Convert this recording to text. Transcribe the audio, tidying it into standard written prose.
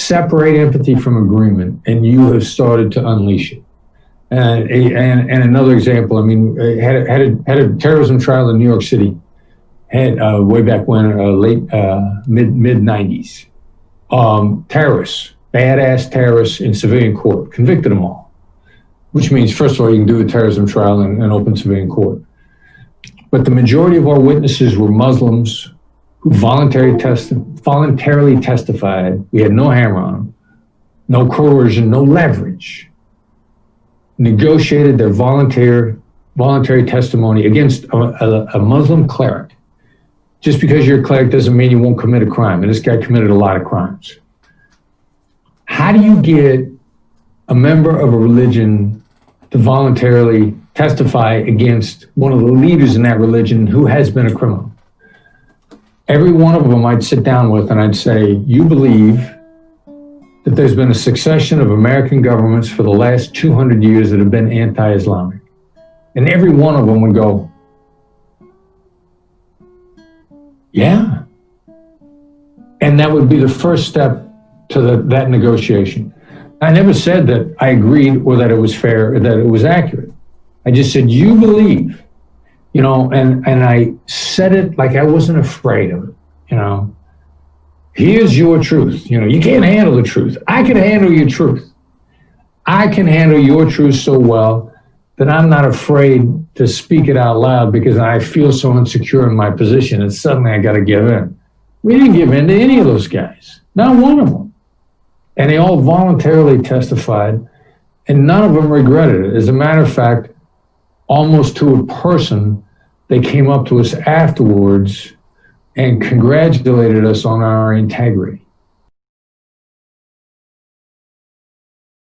separate empathy from agreement, and you have started to unleash it. And another example, I mean, had a terrorism trial in New York City, had way back when, late mid 90s. Terrorists, badass terrorists in civilian court, convicted them all. Which means, first of all, you can do a terrorism trial in open civilian court. But the majority of our witnesses were Muslims who voluntarily testified. We had no hammer on them, no coercion, no leverage. Negotiated their voluntary testimony against a Muslim cleric. Just because you're a cleric doesn't mean you won't commit a crime. And this guy committed a lot of crimes. How do you get a member of a religion to voluntarily testify against one of the leaders in that religion who has been a criminal? Every one of them I'd sit down with and I'd say, you believe that there's been a succession of American governments for the last 200 years that have been anti-Islamic. And every one of them would go, yeah. And that would be the first step to that negotiation. I never said that I agreed or that it was fair or that it was accurate. I just said, you believe, you know, and I said it like I wasn't afraid of it, you know. Here's your truth. You know, you can't handle the truth. I can handle your truth. I can handle your truth so well that I'm not afraid to speak it out loud because I feel so insecure in my position and suddenly I got to give in. We didn't give in to any of those guys, not one of them. And they all voluntarily testified, and none of them regretted it. As a matter of fact, almost to a person, they came up to us afterwards and congratulated us on our integrity.